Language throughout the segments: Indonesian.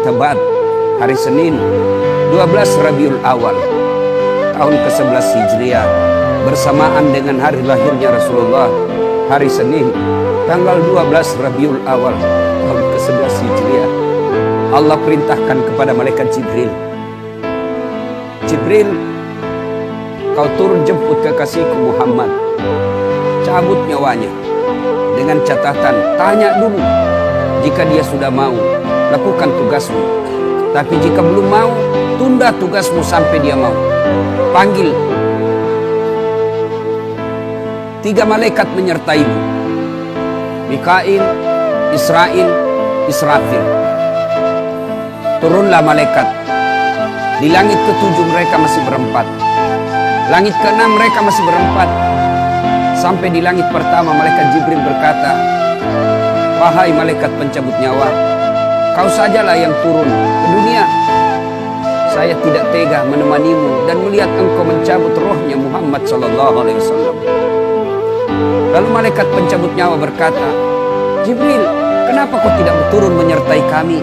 Tebat hari Senin 12 Rabiul Awal tahun ke-11 Hijriah, bersamaan dengan hari lahirnya Rasulullah, hari Senin tanggal 12 Rabiul Awal tahun ke-11 Hijriah. Allah perintahkan kepada malaikat Jibril, Jibril, kau turun jemput kekasihku Muhammad, cabut nyawanya. Dengan catatan, tanya dulu, jika dia sudah mau, lakukan tugasmu. Tapi jika belum mau, tunda tugasmu sampai dia mau. Panggil 3 malaikat menyertaimu, Mikail, Israil, Israfil. Turunlah malaikat. Di langit ke-7 mereka masih berempat, langit ke-6 mereka masih berempat. Sampai di langit pertama malaikat Jibril berkata, wahai malaikat pencabut nyawa, kau sajalah yang turun ke dunia. Saya tidak tega menemanimu dan melihat engkau mencabut rohnya Muhammad SAW. Lalu malaikat pencabut nyawa berkata, Jibril, kenapa kau tidak turun menyertai kami?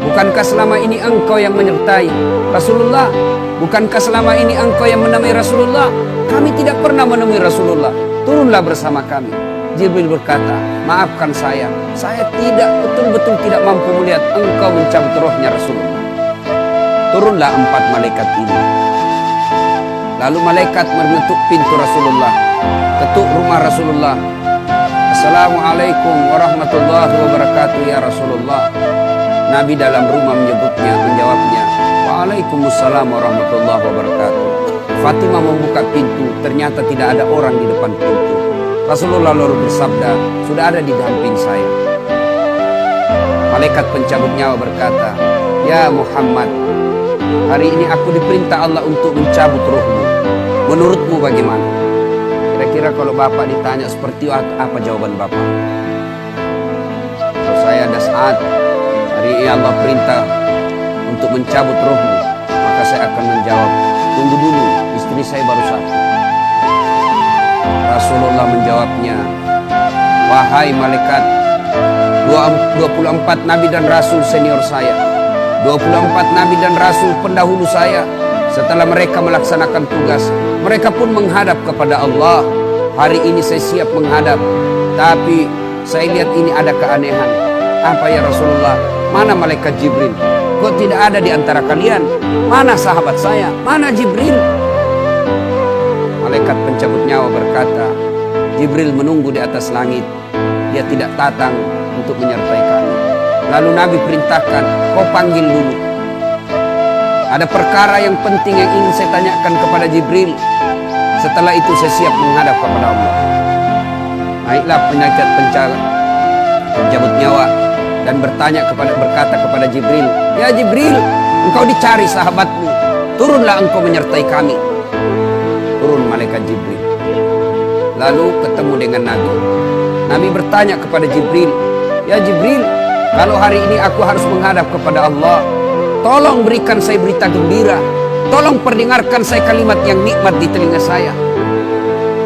Bukankah selama ini engkau yang menyertai Rasulullah? Bukankah selama ini engkau yang menemui Rasulullah? Kami tidak pernah menemui Rasulullah. Turunlah bersama kami. Jibril berkata, maafkan saya betul-betul tidak mampu melihat engkau mencabut rohnya Rasulullah. Turunlah 4 malaikat ini. Lalu malaikat mengetuk pintu Rasulullah, ketuk rumah Rasulullah. Assalamualaikum warahmatullahi wabarakatuh ya Rasulullah. Nabi dalam rumah menjawabnya, waalaikumsalam warahmatullahi wabarakatuh. Fatimah membuka pintu, ternyata tidak ada orang di depan pintu. Rasulullah lalu bersabda, sudah ada di samping saya. Malaikat pencabut nyawa berkata, ya Muhammad, hari ini aku diperintah Allah untuk mencabut rohmu. Menurutmu bagaimana? Kira-kira kalau Bapak ditanya seperti apa jawaban Bapak? Kalau saya ada saat hari ini Allah perintah untuk mencabut rohmu, maka saya akan menjawab, tunggu dulu, istri saya baru 1. Rasulullah menjawabnya, wahai malaikat, 24 nabi dan rasul senior saya, 24 nabi dan rasul pendahulu saya, setelah mereka melaksanakan tugas, mereka pun menghadap kepada Allah. Hari ini saya siap menghadap, tapi saya lihat ini ada keanehan. Apa ya Rasulullah? Mana malaikat Jibril? Kok tidak ada di antara kalian? Mana sahabat saya? Mana Jibril? Malaikat pencabut nyawa berkata, Jibril menunggu di atas langit. Dia tidak datang untuk menyertai kami. Lalu Nabi perintahkan, kau panggil dulu. Ada perkara yang penting yang ingin saya tanyakan kepada Jibril. Setelah itu saya siap menghadap kepada Allah. Naiklah malaikat pencabut nyawa dan berkata kepada Jibril, ya Jibril, engkau dicari sahabatmu, turunlah engkau menyertai kami. Turun malaikat Jibril. Lalu ketemu dengan Nabi. Nabi bertanya kepada Jibril, ya Jibril, kalau hari ini aku harus menghadap kepada Allah, tolong berikan saya berita gembira, tolong perdengarkan saya kalimat yang nikmat di telinga saya.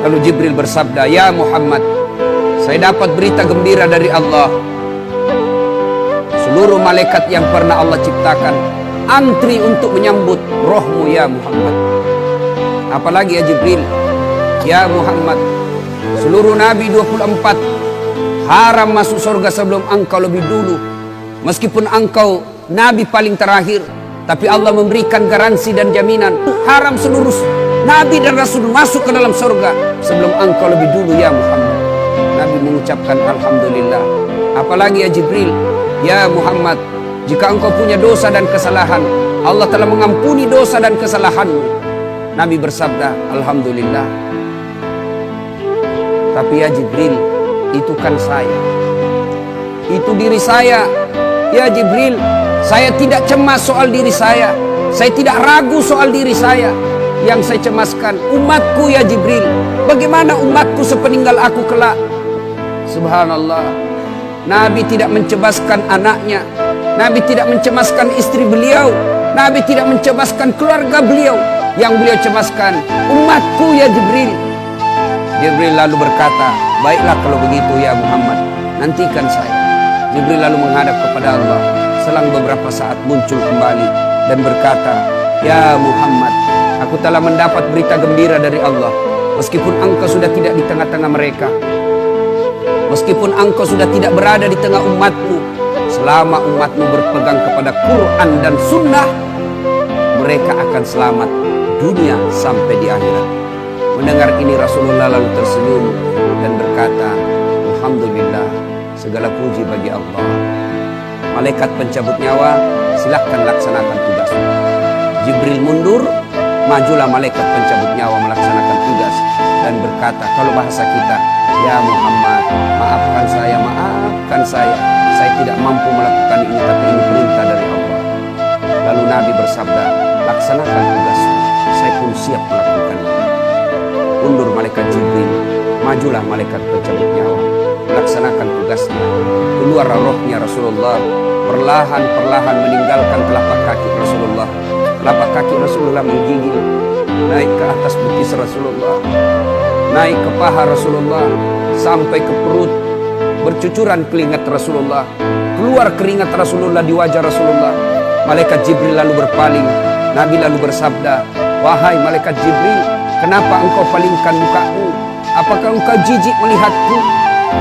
Lalu Jibril bersabda, ya Muhammad, saya dapat berita gembira dari Allah. Seluruh malaikat yang pernah Allah ciptakan antri untuk menyambut rohmu ya Muhammad. Apalagi ya Jibril, ya Muhammad, seluruh nabi 24 haram masuk surga sebelum engkau lebih dulu. Meskipun engkau nabi paling terakhir, tapi Allah memberikan garansi dan jaminan haram seluruh nabi dan rasul masuk ke dalam surga sebelum engkau lebih dulu ya Muhammad. Nabi mengucapkan alhamdulillah. Apalagi ya Jibril, ya Muhammad, jika engkau punya dosa dan kesalahan, Allah telah mengampuni dosa dan kesalahanmu. Nabi bersabda, alhamdulillah. Tapi ya Jibril, itu kan saya, itu diri saya. Ya Jibril, saya tidak cemas soal diri saya tidak ragu soal diri saya. Yang saya cemaskan umatku ya Jibril. Bagaimana umatku sepeninggal aku kelak? Subhanallah, Nabi tidak mencemaskan anaknya, Nabi tidak mencemaskan istri beliau, Nabi tidak mencemaskan keluarga beliau. Yang beliau cemaskan umatku ya Jibril. Jibril lalu berkata, baiklah kalau begitu ya Muhammad, nantikan saya. Jibril lalu menghadap kepada Allah. Selang beberapa saat muncul kembali dan berkata, "Ya Muhammad, aku telah mendapat berita gembira dari Allah. Meskipun engkau sudah tidak di tengah-tengah mereka, meskipun engkau sudah tidak berada di tengah umatmu, selama umatmu berpegang kepada Quran dan Sunnah, mereka akan selamat dunia sampai di akhirat." Mendengar ini Rasulullah lalu tersenyum dan berkata, "Alhamdulillah, segala puji bagi Allah. Malaikat pencabut nyawa, silahkan laksanakan tugasmu." Jibril mundur, majulah malaikat pencabut nyawa melaksanakan tugas dan berkata, kalau bahasa kita, "Ya Muhammad, maafkan saya tidak mampu melakukan ini, tapi ini perintah dari Allah." Lalu Nabi bersabda, "Laksanakan tugasmu, saya pun siap melakukannya." Mundur malaikat Jibril, majulah malaikat pencabut nyawa melaksanakan tugasnya. Keluar rohnya Rasulullah, perlahan-perlahan meninggalkan telapak kaki Rasulullah. Telapak kaki Rasulullah menggigil, naik ke atas betis Rasulullah, naik ke paha Rasulullah, sampai ke perut. Bercucuran keringat Rasulullah, keluar keringat Rasulullah di wajah Rasulullah. Malaikat Jibril lalu berpaling. Nabi lalu bersabda, "Wahai malaikat Jibril, kenapa engkau palingkan mukamu? Apakah engkau jijik melihatku?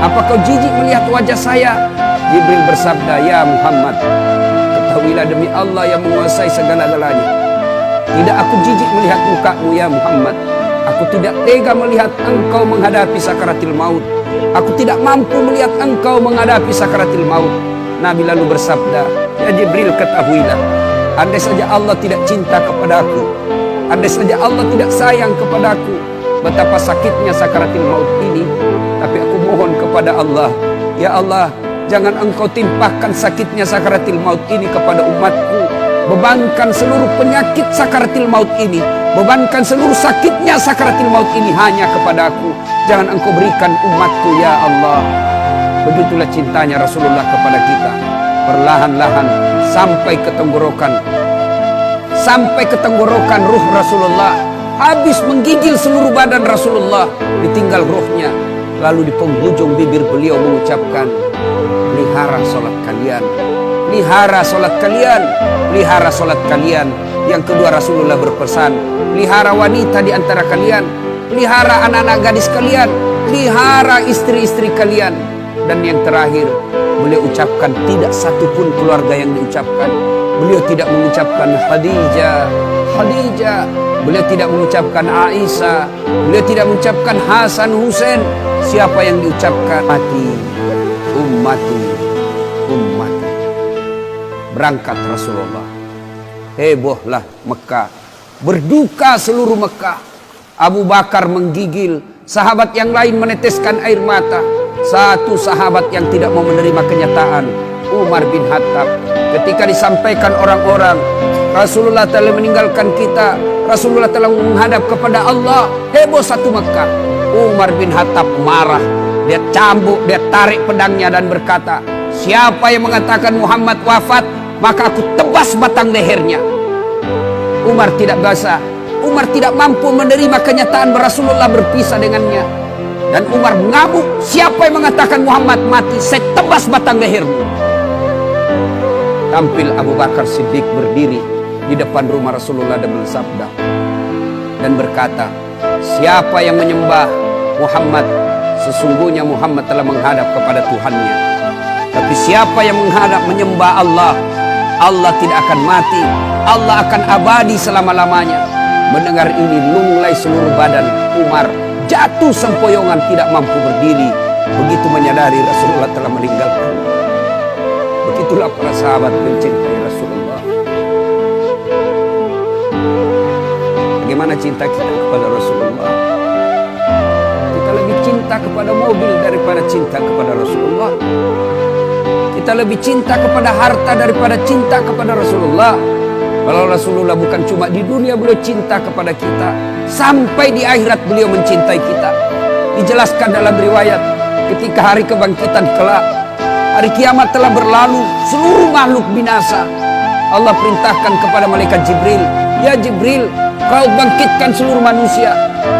Apakah jijik melihat wajah saya?" Jibril bersabda, "Ya Muhammad, ketahuilah demi Allah yang menguasai segala-galanya, tidak aku jijik melihat mukamu ya Muhammad. Aku tidak tega melihat engkau menghadapi sakaratil maut. Aku tidak mampu melihat engkau menghadapi sakaratil maut." Nabi lalu bersabda, "Ya Jibril, ketahuilah, andai saja Allah tidak cinta kepadaku, andai saja Allah tidak sayang kepadaku, betapa sakitnya sakaratil maut ini. Tapi aku mohon kepada Allah, ya Allah, jangan engkau timpahkan sakitnya sakaratil maut ini kepada umatku. Bebankan seluruh penyakit sakaratil maut ini, bebankan seluruh sakitnya sakaratil maut ini hanya kepadaku. Jangan engkau berikan umatku ya Allah." Begitulah cintanya Rasulullah kepada kita. Perlahan-lahan sampai ke tenggorokan ruh Rasulullah, habis menggigil seluruh badan Rasulullah, ditinggal ruhnya. Lalu di penghujung bibir beliau mengucapkan, "Pelihara salat kalian, pelihara salat kalian, pelihara salat kalian." Yang kedua Rasulullah berpesan, pelihara wanita di antara kalian, pelihara anak-anak gadis kalian, pelihara istri-istri kalian. Dan yang terakhir beliau ucapkan, tidak satupun keluarga yang diucapkan. Beliau tidak mengucapkan Khadijah, Khadijah. Beliau tidak mengucapkan Aisyah. Beliau tidak mengucapkan Hasan, Husain. Siapa yang diucapkan? Ummati, ummati, ummati. Berangkat Rasulullah. Hebohlah Mekah. Berduka seluruh Mekah. Abu Bakar menggigil. Sahabat yang lain meneteskan air mata. Satu sahabat yang tidak mau menerima kenyataan, Umar bin Khattab. Ketika disampaikan orang-orang, Rasulullah telah meninggalkan kita, Rasulullah telah menghadap kepada Allah, heboh satu Mekah. Umar bin Khattab marah. Dia cambuk, dia tarik pedangnya dan berkata, "Siapa yang mengatakan Muhammad wafat, maka aku tebas batang lehernya." Umar tidak bisa, Umar tidak mampu menerima kenyataan Rasulullah berpisah dengannya. Dan Umar mengamuk, "Siapa yang mengatakan Muhammad mati, saya tebas batang lehermu." Tampil Abu Bakar Siddiq berdiri di depan rumah Rasulullah dan bersabda dan berkata, "Siapa yang menyembah Muhammad, sesungguhnya Muhammad telah menghadap kepada Tuhannya. Tapi siapa yang menyembah Allah, Allah tidak akan mati, Allah akan abadi selama-lamanya." Mendengar ini lunglai seluruh badan Umar, jatuh sempoyongan, tidak mampu berdiri. Begitu menyadari Rasulullah telah meninggalkan. Begitulah para sahabat mencintai Rasulullah. Bagaimana cinta kita kepada Rasulullah? Kita lebih cinta kepada mobil daripada cinta kepada Rasulullah. Kita lebih cinta kepada harta daripada cinta kepada Rasulullah. Kalau Rasulullah bukan cuma di dunia beliau cinta kepada kita, sampai di akhirat beliau mencintai kita. Dijelaskan dalam riwayat, ketika hari kebangkitan kelak, hari kiamat telah berlalu, seluruh makhluk binasa. Allah perintahkan kepada malaikat Jibril, "Ya Jibril, kau bangkitkan seluruh manusia.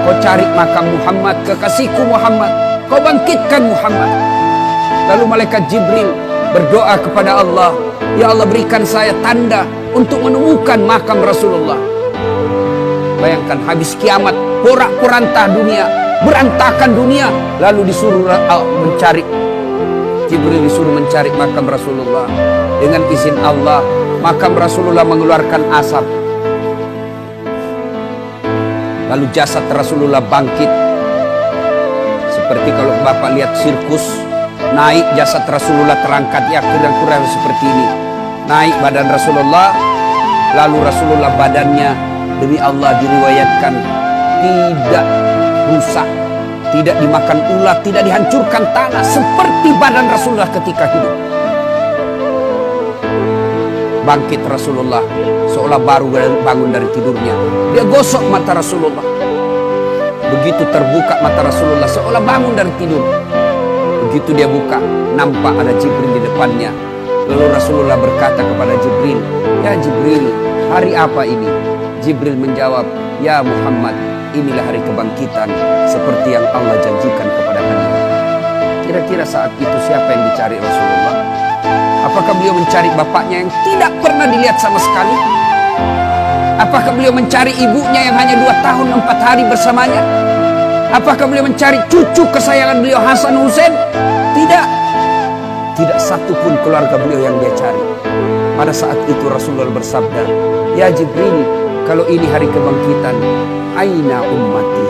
Kau cari makam Muhammad, kekasihku Muhammad. Kau bangkitkan Muhammad." Lalu malaikat Jibril berdoa kepada Allah, Ya Allah, berikan saya tanda untuk menemukan makam Rasulullah. Bayangkan, habis kiamat, porak-poranda dunia, berantakan dunia, lalu disuruh mencari. Jibril disuruh mencari makam Rasulullah. Dengan izin Allah, makam Rasulullah mengeluarkan asap. Lalu jasad Rasulullah bangkit. Seperti kalau Bapak lihat sirkus, naik jasad Rasulullah terangkat, ya kira-kira seperti ini. Naik badan Rasulullah, lalu Rasulullah badannya demi Allah diriwayatkan tidak rusak, tidak dimakan ulat, tidak dihancurkan tanah, seperti badan Rasulullah ketika hidup. Bangkit Rasulullah seolah baru bangun dari tidurnya. Dia gosok mata Rasulullah. Begitu terbuka mata Rasulullah seolah bangun dari tidur. Begitu dia buka, nampak ada Jibril di depannya. Lalu Rasulullah berkata kepada Jibril, "Ya Jibril, hari apa ini?" Jibril menjawab, "Ya Muhammad, inilah hari kebangkitan seperti yang Allah janjikan kepada kami." Kira-kira saat itu siapa yang dicari Rasulullah? Apakah beliau mencari bapaknya yang tidak pernah dilihat sama sekali? Apakah beliau mencari ibunya yang hanya 2 tahun 4 hari bersamanya? Apakah beliau mencari cucu kesayangan beliau Hasan Hussein? Tidak. Tidak satu pun keluarga beliau yang dia cari. Pada saat itu Rasulullah bersabda, "Ya Jibril, kalau ini hari kebangkitan, aina ummati?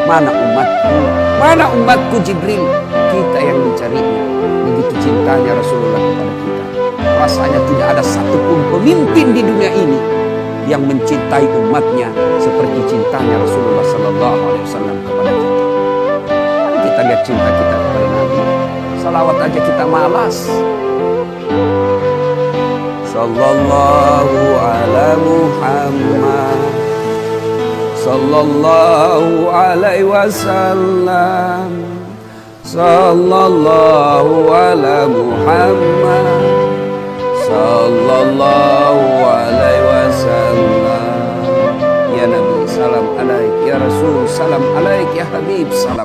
Mana umatku? Mana umatku Jibril?" Kita yang mencarinya. Begitu cintanya Rasulullah kepada kita. Rasanya tidak ada satupun pemimpin di dunia ini yang mencintai umatnya seperti cintanya Rasulullah SAW kepada kita. Mari kita lihat cinta kita kepada Nabi. Salawat aja kita malas. Sallallahu ala Muhammad, sallallahu alaihi wasallam, sallallahu ala Muhammad, sallallahu alaihi wasallam. Ya Nabi, salam alaik. Ya Rasul, salam alaik. Ya Habib, salam.